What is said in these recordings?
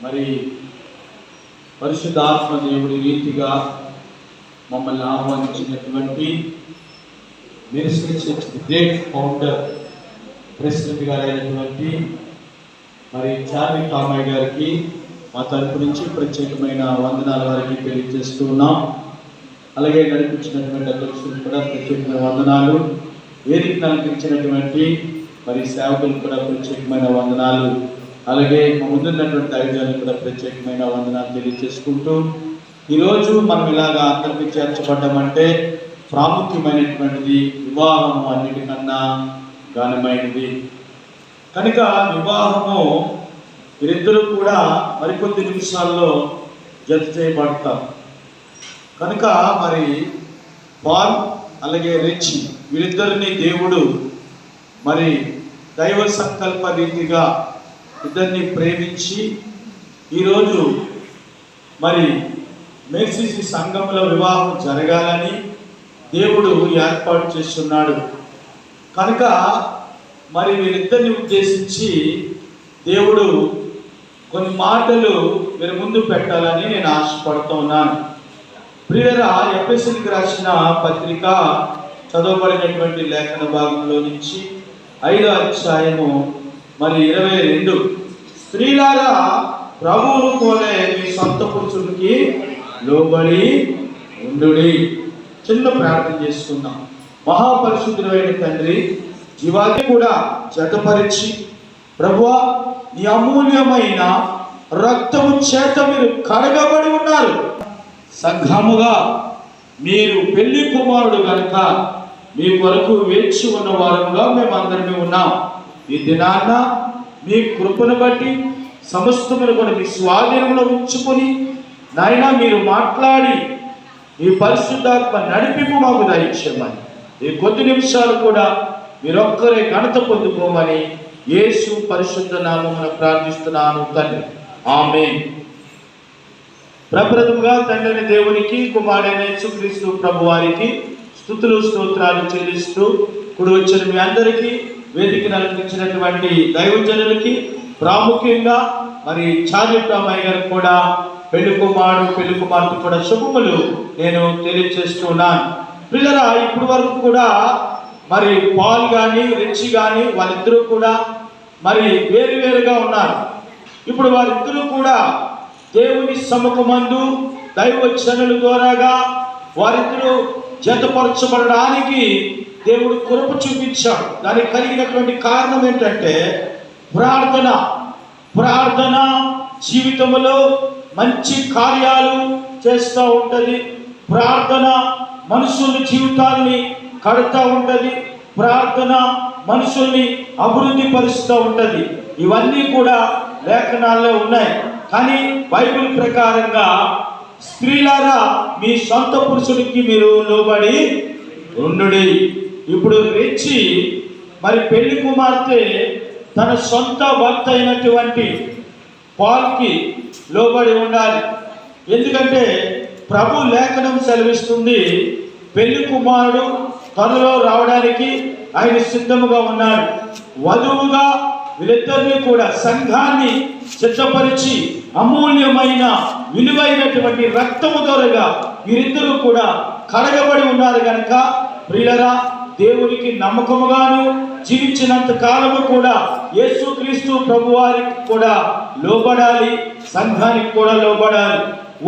మరి పరిశుద్ధాత్మ దేవుడి రీతిగా మమ్మల్ని ఆహ్వానించినటువంటి ministry church great founder president గారైనటువంటి మరి చార్మి కామయ్య గారికి మా తరపు నుంచి ప్రత్యేకమైన వందనాల వారికి తెలియజేస్తూ ఉన్నాం. అలాగే నడిపించినటువంటి అధ్యక్షులకు కూడా ప్రత్యేకమైన వందనాలు, వేదికను అలంకరించినటువంటి మరి సేవకులకు కూడా ప్రత్యేకమైన వందనాలు, అలాగే మా ముందున్నటువంటి దైవజనులకు కూడా ప్రత్యేకమైన వందనాలు తెలియజేసుకుంటూ, ఈరోజు మనం ఇలాగా అందరికీ చేర్చబడ్డామంటే ప్రాముఖ్యమైనటువంటిది వివాహము అన్నిటికన్నా ఘనమైనది కనుక వివాహము వీరిద్దరూ కూడా మరికొద్ది నిమిషాల్లో జత చేయబడతారు కనుక మరి పాల్ అలాగే రిచ్ వీరిద్దరిని దేవుడు మరి దైవ సంకల్ప రీతిగా ఇద్దరిని ప్రేమించి ఈరోజు మరి మేసిసి సంఘంలో వివాహం జరగాలని దేవుడు ఏర్పాటు చేస్తున్నాడు కనుక మరి వీరిద్దరిని ఉద్దేశించి దేవుడు కొన్ని మాటలు వీరి ముందు పెట్టాలని నేను ఆశపడుతూ ఉన్నాను. ప్రియులారా, ఎఫెసీయులకు రాసిన పత్రిక చదవబడినటువంటి లేఖన భాగంలో నుంచి 5వ అధ్యాయము మరి 22, స్త్రీలారా ప్రభువును పోలే మీ సొంత పురుషుడికి లోబడి ఉండుడి. చిన్న ప్రార్థన చేసుకుందాం. మహాపరిశుద్ధుడైన తండ్రి, జీవాన్ని కూడా జతపరిచి ప్రభువా నీ అమూల్యమైన రక్తము చేత మీరు కడగబడి ఉన్నారు. సంఘముగా మీరు పెళ్లి కుమారుడు కనుక మీ కొరకు వేచి ఉన్న వారంగా మేమందరమే ఉన్నాం. ఈ దినాన్న మీ కృపను బట్టి సమస్తమును కూడా మీ స్వాధీనంలో ఉంచుకొని నాయన మీరు మాట్లాడి ఈ పరిశుద్ధాత్మ నడిపింపు మాకు దయచేయమని, ఈ కొద్ది నిమిషాలు కూడా మీరొక్కరే ఘనత పొందుకోమని యేసు పరిశుద్ధ నామమున ప్రార్థిస్తున్నాను తండ్రి, ఆమేన్. ప్రప్రథముగా తండ్రి దేవునికి, కుమారుడైన యేసుక్రీస్తు ప్రభు వారికి స్తుతులు స్తోత్రాలు చెల్లిస్తూ కూడి వచ్చిన మీ అందరికీ, వేదికను అలంకరించినటువంటి దైవజనులకి, ప్రాముఖ్యంగా మరి చార్మి కామయ్య గారికి కూడా పెళ్లి కుమార్తె కూడా శుభములు నేను తెలియజేస్తున్నాను. పిల్లరా, ఇప్పటి వరకు కూడా మరి పాల్ కానీ రిచ్ కానీ వాళ్ళిద్దరూ కూడా మరి వేరువేరుగా ఉన్నారు. ఇప్పుడు వారిద్దరూ కూడా దేవుని సముఖమందు దైవజనుల ద్వారాగా వారిద్దరూ జతపరచబడడానికి దేవుడు కృప చూపించాడు. దానికి కలిగినటువంటి కారణం ఏంటంటే ప్రార్థన జీవితంలో మంచి కార్యాలు చేస్తూ ఉంటుంది. ప్రార్థన మనుషుల జీవితాన్ని కడుతూ ఉంటుంది. ప్రార్థన మనుషుల్ని అభివృద్ధి పరుస్తూ ఉంటుంది. ఇవన్నీ కూడా లేఖనాల్లో ఉన్నాయి. కానీ బైబిల్ ప్రకారంగా స్త్రీలారా మీ సొంత పురుషుడికి మీరు లోబడి ఉండుడి. ఇప్పుడు రెచ్చి మరి పెళ్లి కుమార్తె తన సొంత భర్త అయినటువంటి పాల్కి లోబడి ఉండాలి. ఎందుకంటే ప్రభు లేఖనం సెలవిస్తుంది, పెళ్లి కుమారుడు త్వరలో రావడానికి ఆయన సిద్ధముగా ఉన్నాడు. వధువుగా వీళ్ళిద్దరినీ కూడా సంఘాన్ని సిద్ధపరిచి అమూల్యమైన విలువైనటువంటి రక్తము ద్వారాగా వీరిద్దరూ కూడా కడగబడి ఉన్నారు కనుక ప్రియులరా, దేవునికి నమ్మకముగాను జీవించినంత కాలము కూడా యేసుక్రీస్తు ప్రభువారికి కూడా లోబడాలి, సంఘానికి కూడా లోబడాలి.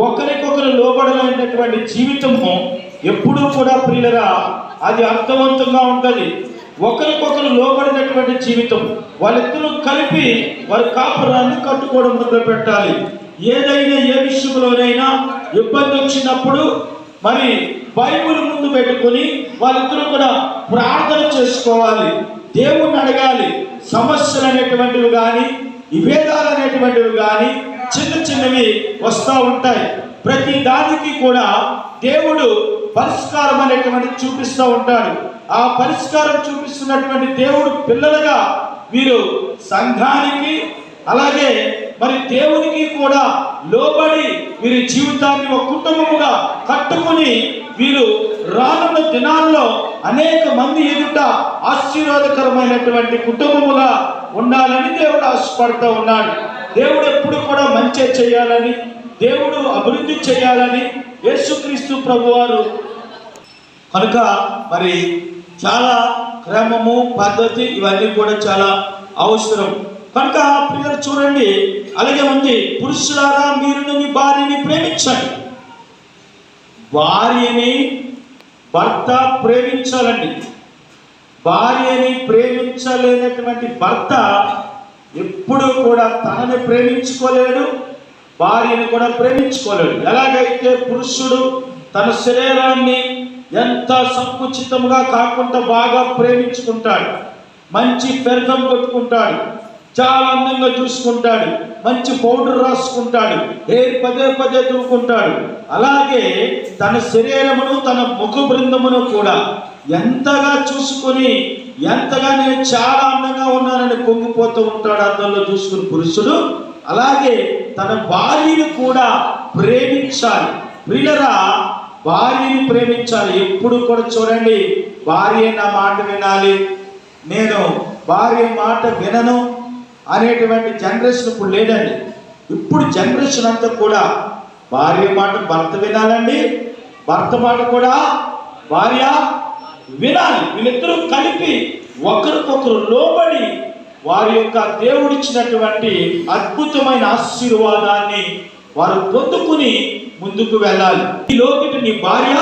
ఒకరికొకరు లోబడలేనటువంటి జీవితము ఎప్పుడూ కూడా ప్రియులరా అది అర్థవంతంగా ఉంటుంది. ఒకరికొకరు లోబడినటువంటి జీవితం, వాళ్ళిద్దరూ కలిపి వారి కాపురాన్ని కట్టుకోవడం మొదలు పెట్టాలి. ఏదైనా ఏ విషయంలోనైనా ఇబ్బంది వచ్చినప్పుడు మరి బైబిల్ ముందు పెట్టుకొని వాళ్ళిద్దరూ కూడా ప్రార్థన చేసుకోవాలి, దేవుణ్ణి అడగాలి. సమస్యలు అనేటువంటివి కానీ విభేదాలు అనేటువంటివి కానీ చిన్నవి వస్తూ ఉంటాయి. ప్రతి దానికి కూడా దేవుడు పరిష్కారం అనేటువంటి చూపిస్తూ ఉంటాడు. ఆ పరిష్కారం చూపిస్తున్నటువంటి దేవుడు పిల్లలుగా వీరు సంఘానికి అలాగే మరి దేవునికి కూడా లోబడి వీరి జీవితాన్ని ఒక కుటుంబముగా కట్టుకుని వీరు రానున్న దినాల్లో అనేక మంది ఎదుట ఆశీర్వాదకరమైనటువంటి కుటుంబముగా ఉండాలని దేవుడు ఆశపడుతూ ఉన్నాడు. దేవుడు ఎప్పుడు కూడా మంచి చేయాలని, దేవుడు అభివృద్ధి చేయాలని యేసుక్రీస్తు ప్రభువారు కనుక మరి చాలా క్రమము, పద్ధతి ఇవన్నీ కూడా చాలా అవసరం. కనుక పిల్లలు చూడండి, అలాగే ఉంది, పురుషులారా మీరును మీ భార్యని ప్రేమించండి. భార్యని భర్త ప్రేమించాలండి. భార్యని ప్రేమించలేనటువంటి భర్త ఎప్పుడు కూడా తనని ప్రేమించుకోలేడు, భార్యని కూడా ప్రేమించుకోలేడు. ఎలాగైతే పురుషుడు తన శరీరాన్ని ఎంత సంకుచితంగా కాకుండా బాగా ప్రేమించుకుంటాడు, మంచి పెరగం కొట్టుకుంటాడు, చాలా అందంగా చూసుకుంటాడు, మంచి పౌడర్ రాసుకుంటాడు, హెయిర్ పదే పదే దువ్వుకుంటాడు, అలాగే తన శరీరమును తన ముఖ బృందమును కూడా ఎంతగా చూసుకొని ఎంతగా నేను చాలా అందంగా ఉన్నానని పొంగిపోతూ ఉంటాడు అద్దంలో చూసుకుని పురుషుడు. అలాగే తన భార్యను కూడా ప్రేమించాలి. ప్రియులరా, భార్యని ప్రేమించాలి. ఎప్పుడు కూడా చూడండి, భార్య నా మాట వినాలి, నేను భార్య మాట వినను అనేటువంటి జనరేషన్ ఇప్పుడు లేదండి. ఇప్పుడు జనరేషన్ అంతా కూడా భార్య మాట భర్త వినాలండి, భర్త మాట కూడా భార్య వినాలి. వీళ్ళిద్దరూ కలిపి ఒకరికొకరు లోబడి వారి యొక్క దేవుడిచ్చినటువంటి అద్భుతమైన ఆశీర్వాదాన్ని వారు పొందుకుని ముందుకు వెళ్ళాలి. ఈ లోకిటి నీ భార్య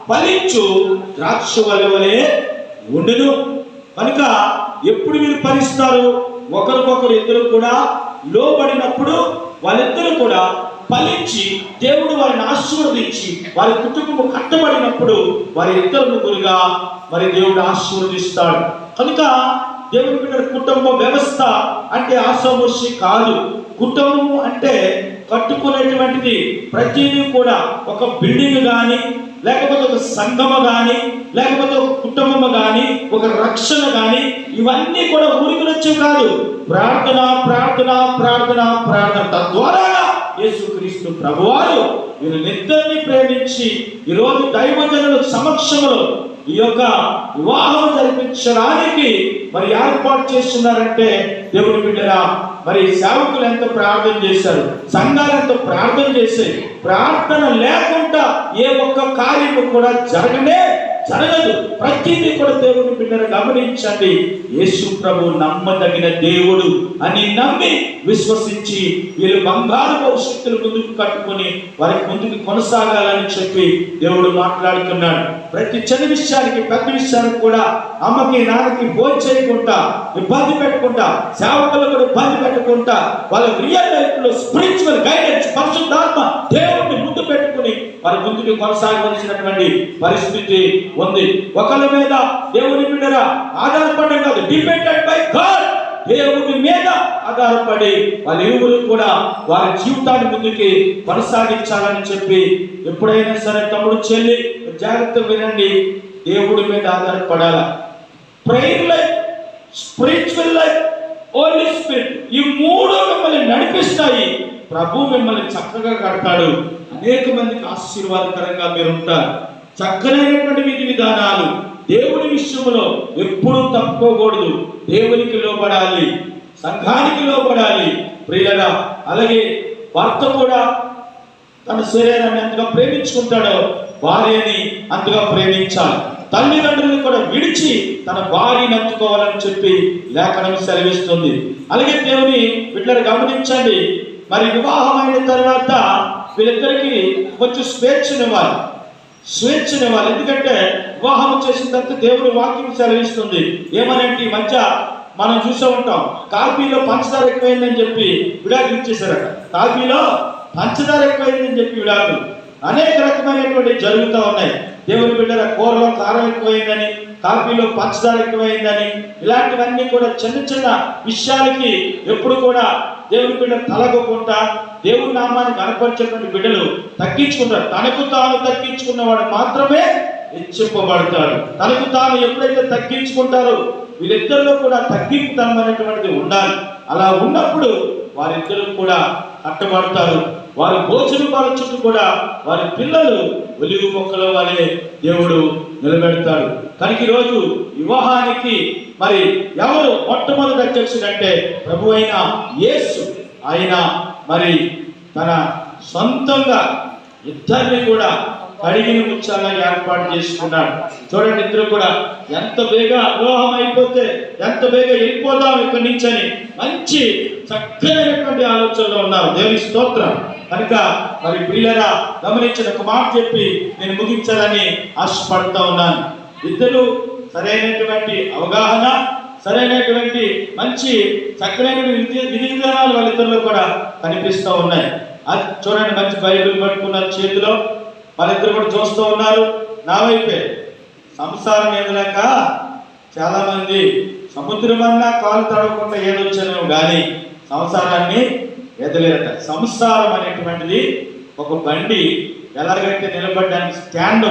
ఫలించు ద్రాక్షవల్లి వలె ఉండును. కనుక ఎప్పుడు వీరు ఫలిస్తారు? ఒకరికొకరు ఇద్దరు కూడా లోబడినప్పుడు వాళ్ళిద్దరూ కూడా ఫలించి దేవుడు వారిని ఆశీర్వదించి వారి కుటుంబం కట్టబడినప్పుడు వారి ఇద్దరు ముగ్గురుగా మరి దేవుడు ఆశీర్వదిస్తాడు. కనుక దేవుని బిడ్డల కుటుంబ వ్యవస్థ అంటే ఆశామూషి కాదు. కుటుంబము అంటే కట్టుకునేటువంటిది ప్రతిదీ కూడా ఒక బిల్డింగ్ కానీ, లేకపోతే ఒక సంఘము కానీ, లేకపోతే ఒక కుటుంబము కానీ, ఒక రక్షణ కానీ, ఇవన్నీ కూడా ఊరికి వచ్చే కాదు. ప్రార్థన ప్రార్థన ప్రార్థన ప్రార్థన తద్వారా యేసుక్రీస్తు ప్రభువారు వీరిద్దరిని ప్రేమించి ఈరోజు దైవజనుల సమక్షంలో ఈ యొక్క వివాహం జరిపించడానికి మరి ఏర్పాటు చేస్తున్నారంటే దేవుని బిడ్డరా, మరి సేవకులు ఎంత ప్రార్థన చేశారు, సంఘాలు ఎంత ప్రార్థన చేశాయి. ప్రార్థన లేకుండా ఏ ఒక్క కార్యము కూడా జరగదు. ప్రతిదీ కూడా దేవుని బిడ్డను గమనించండి. యేసు ప్రభు నమ్మదగిన దేవుడు అని నమ్మి విశ్వసించి వీళ్ళు బంగారు భవిష్యత్తులు ముందుకు కట్టుకొని వారికి ముందుకు కొనసాగాలని చెప్పి దేవుడు మాట్లాడుతున్నాడు. ప్రతి చిన్న విషయానికి పెద్ద విషయానికి కూడా అమ్మకి నాన్నకి భోజనం చేయకుండా, ఇబ్బంది పెట్టకుండా, సేవకులు కూడా ఇబ్బంది పెట్టకుండా వాళ్ళ రియల్ లైఫ్ లో స్పిరిచువల్ గైడెన్స్ పరిశుద్ధాత్మ దేవుడిని ముందు పెట్టుకుని వారి ముందుకు కొనసాగవలసినటువంటి పరిస్థితి ఉంది. ఒకరి మీద దేవుని బిడ్డరా ఆధారపడడం కాదు, డిపెండెడ్ బై గాడ్, దేవుని మీద ఆధారపడి వాళ్ళ ఇరువురు కూడా వారి జీవితాన్ని ముందుకి కొనసాగించాలని చెప్పి ఎప్పుడైనా సరే తమ్ముడు చెల్లి జాగ్రత్తగా వినండి, దేవుడి మీద ఆధారపడాల. Prayer life, spiritual life, holy spirit, ఈ మూడు మిమ్మల్ని నడిపిస్తాయి. ప్రభు మిమ్మల్ని చక్కగా కడతాడు. అనేక మందికి ఆశీర్వాదకరంగా మీరు ఉంటారు. చక్కనైనటువంటి విధి విధానాలు దేవుని విషయంలో ఎప్పుడూ తప్పుకోకూడదు. దేవునికి లోబడాలి, సంఘానికి లోబడాలి. ప్రియులరా, అలాగే భర్త కూడా తన శరీరాన్ని ఎంతగా ప్రేమించుకుంటాడో భార్యని అంతగా ప్రేమించాలి. తల్లిదండ్రులను కూడా విడిచి తన భార్యని అందుకోవాలని చెప్పి లేఖనం సెలవిస్తుంది. అలాగే దేవుని బిడ్డలు గమనించండి, మరి వివాహమైన తర్వాత వీళ్ళిద్దరికి కొంచెం స్వేచ్ఛనివ్వాలి. ఎందుకంటే వివాహం చేసిన తర్వాత దేవుని వాక్యం సెలవిస్తుంది. ఏమనంటే ఈ మధ్య మనం చూసే ఉంటాం, కాఫీలో పంచదార ఎక్కువైందని చెప్పి విడాకులు ఇచ్చేసారట. కాఫీలో పంచదార ఎక్కువైందని చెప్పి విడాకులు అనేక రకమైనటువంటి జరుగుతూ ఉన్నాయి. దేవుని బిడ్డల కూరలో కారం ఎక్కువైందని, కాఫీలో పంచదార ఎక్కువైందని, ఇలాంటివన్నీ కూడా చిన్న చిన్న విషయాలకి ఎప్పుడు కూడా దేవుని బిడ్డ తలగకుండా దేవుని నామాన్ని కనపరిచేటువంటి బిడ్డలు తగ్గించుకుంటారు. తనకు తాను తగ్గించుకున్నవాడు మాత్రమే హెచ్చింపబడతాడు. తనకు తాను ఎప్పుడైతే తగ్గించుకుంటారో వీళ్ళిద్దరిలో కూడా తగ్గింపుతనం అనేటువంటిది ఉండాలి. అలా ఉన్నప్పుడు వారిద్దరు కూడా కట్టబడతారు. వారి భోజనం వాళ్ళ చుట్టూ కూడా వారి పిల్లలు ఒలివి మొక్కల వలె దేవుడు నిలబెడతాడు. కనుక ఈరోజు వివాహానికి మరి ఎవరు మొట్టమొదటి అధ్యక్షుడు అంటే ప్రభు అయిన యేసు. ఆయన మరి తన సొంతంగా ఇద్దరిని కూడా కడిగిన ముచ్చాగా ఏర్పాటు చేసుకున్నాడు. చూడండి, ఇద్దరు కూడా ఎంత బేగా వివాహం అయిపోతే ఎంత బేగా వెళ్ళిపోదాం ఇక్కడి నుంచి అని మంచి చక్కనైనటువంటి ఆలోచనలో ఉన్నారు. దేవుని స్తోత్రం. కనుక మరి ప్రియులారా, గమనించిన ఒక మాట చెప్పి నేను ముగించాలని ఆశపడుతూ ఉన్నాను. ఇద్దరు సరైనటువంటి అవగాహన, సరైనటువంటి మంచి చక్కనైన విధి విధానాలు వాళ్ళిద్దరిలో కూడా కనిపిస్తూ ఉన్నాయి. అది చూడండి, మంచి బైబిల్ పట్టుకున్నారు చేతిలో, వాళ్ళిద్దరు కూడా చూస్తూ ఉన్నారు. నా వైపే సంసారం ఎదురాక చాలా మంది సముద్రం అన్నా కాలు తడవకుండా ఏదొచ్చానేమో కానీ సంసారాన్ని ఎదలేరట. సంసారం అనేటువంటిది ఒక బండి ఎలాగైతే నిలబడడానికి స్టాండ్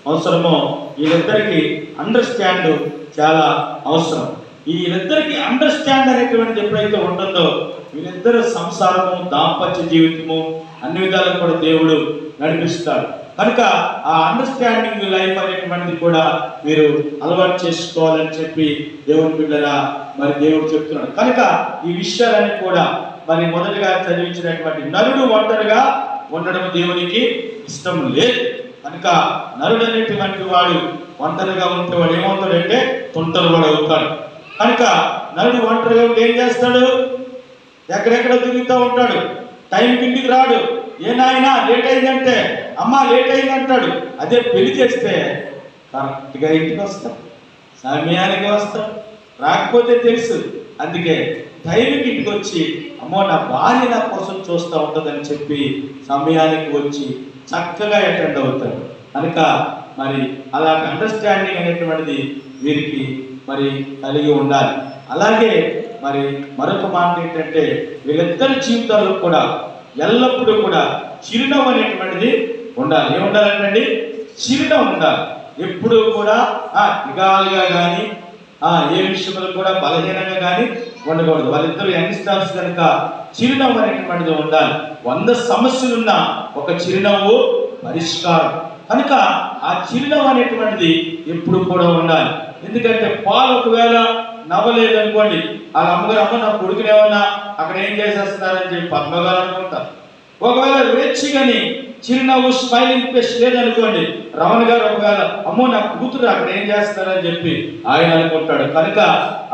అవసరమో వీళ్ళిద్దరికి అండర్స్టాండ్ చాలా అవసరం. వీళ్ళిద్దరికి అండర్స్టాండ్ అనేటువంటిది ఎప్పుడైతే ఉంటుందో వీళ్ళిద్దరు సంసారము, దాంపత్య జీవితము అన్ని విధాలుగా కూడా దేవుడు నడిపిస్తాడు. కనుక ఆ అండర్స్టాండింగ్ లైఫ్ అనేటువంటిది కూడా మీరు అలవాటు చేసుకోవాలని చెప్పి దేవుని బిడ్డరా మరి దేవుడు చెప్తున్నాడు. కనుక ఈ విషయాలన్నీ కూడా మరి మొదటిగా చదివించినటువంటి నరుడు ఒంటరిగా ఉండడం దేవునికి ఇష్టం లేదు. కనుక నరుడు అనేటువంటి వాడు ఒంటరిగా ఉంటే వాడు ఏమవుతాడంటే తొంటరు వాడు అవుతాడు. కనుక నరుడు ఒంటరిగా ఉంటే ఏం చేస్తాడు? ఎక్కడెక్కడ తిరుగుతూ ఉంటాడు, టైంకి ఇంటికి రాడు. ఏనాయనా లేట్ అయిందంటే అమ్మ లేట్ అయింది అంటాడు. అదే పెళ్లి చేస్తే కరెక్ట్గా ఇంటికి వస్తాం, సమయానికి వస్తాం. రాకపోతే తెలుసు, అందుకే టైంకి ఇంటికి వచ్చి అమ్మో నా భార్య నా కోసం చూస్తూ ఉంటుందని చెప్పి సమయానికి వచ్చి చక్కగా అటెండ్ అవుతాడు. కనుక మరి అలాంటి అండర్స్టాండింగ్ అనేటువంటిది వీరికి మరి కలిగి ఉండాలి. అలాగే మరి మరొక మాట ఏంటంటే వీళ్ళిద్దరి జీవితాల్లో కూడా ఎల్లప్పుడూ కూడా చిరునవ్వు అనేటువంటిది ఉండాలి. ఏముండాలంటండి? చిరునవ్వు ఉండాలి. ఎప్పుడూ కూడా దిగాలుగా కానీ ఏ విషయంలో కూడా బలహీనంగా కానీ ఉండకూడదు. వాళ్ళిద్దరు యంగ్స్టర్స్ కనుక చిరునవ్వు అనేటువంటిది ఉండాలి. 100 సమస్యలున్నా ఒక చిరునవ్వు పరిష్కారం. కనుక ఆ చిరునవ్వు అనేటువంటిది ఎప్పుడు కూడా ఉండాలి. ఎందుకంటే పాలు ఒకవేళ నవ్వలేదనుకోండి, వాళ్ళ అమ్మగారు అమ్మ నా కొడుకుని ఏమన్నా అక్కడ ఏం చేసేస్తున్నారని చెప్పి పద్మగారు అనుకుంటారు. ఒకవేళ వేచ్చిగాని చిరునవ్వు స్మైలింగ్ ఫేస్ లేదనుకోండి, రమణ గారు ఒకవేళ అమ్మో నా కూతురు అక్కడ ఏం చేస్తారని చెప్పి ఆయన అనుకుంటాడు. కనుక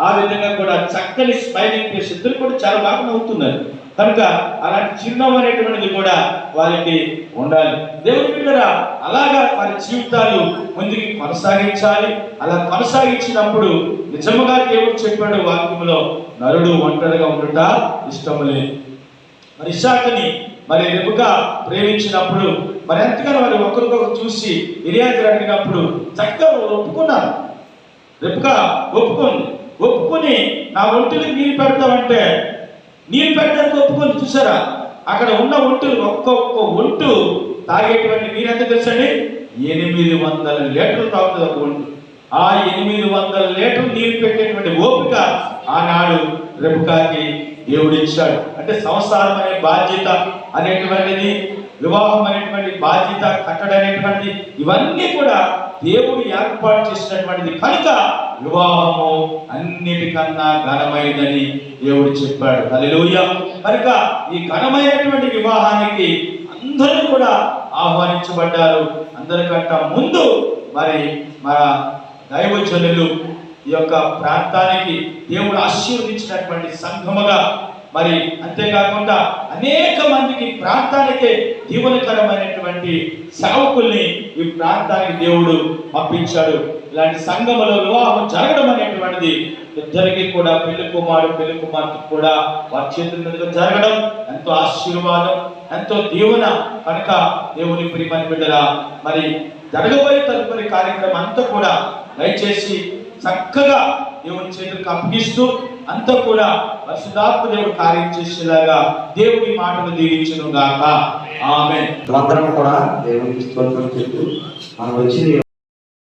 ఆ విధంగా కూడా చక్కని స్మైలింగ్ ఫేస్ ఇద్దరు కూడా చాలా బాగా నవ్వుతున్నారు. కనుక అలాంటి చిరునవ్వు అనేటువంటిది కూడా వారికి ఉండాలి. దేవుని బిడ్డలారా, అలాగా వారి జీవితాలు ముందుకు కొనసాగించాలి. అలా కొనసాగించినప్పుడు నిజముగా దేవుడు చెప్పాడు వాక్యంలో, నరుడు ఒంటరిగా ఉండుట ఇష్టము లేదు. మరి ఇస్సాకుని మరి రెబెకా ప్రేమించినప్పుడు మరి ఎంతగానో వారు ఒకరికొకరు చూసి ఎలియాజరు అడిగినప్పుడు చక్కగా ఒప్పుకున్నారు. రెబెకా ఒప్పుకొని నా ఒంటికి నీళ్ళు పెడతామంటే నీళ్ళు పెట్టడానికి ఒప్పుకొని. చూసారా, అక్కడ ఉన్న ఒంటులు ఒక్కొక్క ఒంటు తాగేటువంటి నీరు ఎంత తెలుసండి? 800 లీటర్లు తాగుతుంది ఒక ఒంటు. ఆ 800 లీటర్లు నీరు పెట్టేటువంటి ఓపిక ఆనాడు రెబెకాకి దేవుడు ఇచ్చాడు. అంటే సంసారం అనే బాధ్యత అనేటువంటిది, వివాహం అనేటువంటి బాధ్యత, కట్టడం అనేటువంటిది, ఇవన్నీ కూడా దేవుడు ఏర్పాటు చేసినటువంటిది. కనుక వివాహము అన్నిటికన్నా ఘనమైనదని దేవుడు చెప్పాడు. హల్లెలూయా. కనుక ఈ ఘనమైనటువంటి వివాహానికి అందరూ కూడా ఆహ్వానించబడ్డారు. అందరికంటే ముందు మరి మన దైవజనులు ఈ యొక్క ప్రాంతానికి దేవుడు ఆశీర్వదించినటువంటి సంఘముగా, మరి అంతేకాకుండా అనేక మందికి ప్రాంతానికే దీవెనకరమైనటువంటి సేవకుల్ని ఈ ప్రాంతానికి దేవుడు పంపించాడు. ఇలాంటి సంఘములో వివాహం జరగడం అనేటువంటిది ఇద్దరికి కూడా, పెళ్లి కుమార్తె కూడా వారి చేతుల మీదుగా జరగడం ఎంతో ఆశీర్వాదం, ఎంతో దీవెన. కనుక దేవుని ప్రియమైన బిడ్డరా, మరి జరగబోయే తదుపరి కార్యక్రమం అంతా కూడా దయచేసి చక్కగా దేవుని చేతులకు అప్పగిస్తూ అంతా కూడా పరిశుద్ధాత్మ దేవుడు కార్యం చేసేలాగా దేవుని మాటలు దీవించును గాక. ఆమేన్. అందరం కూడా దేవునికి స్తోత్రం చెప్తూ మనం వచ్చిన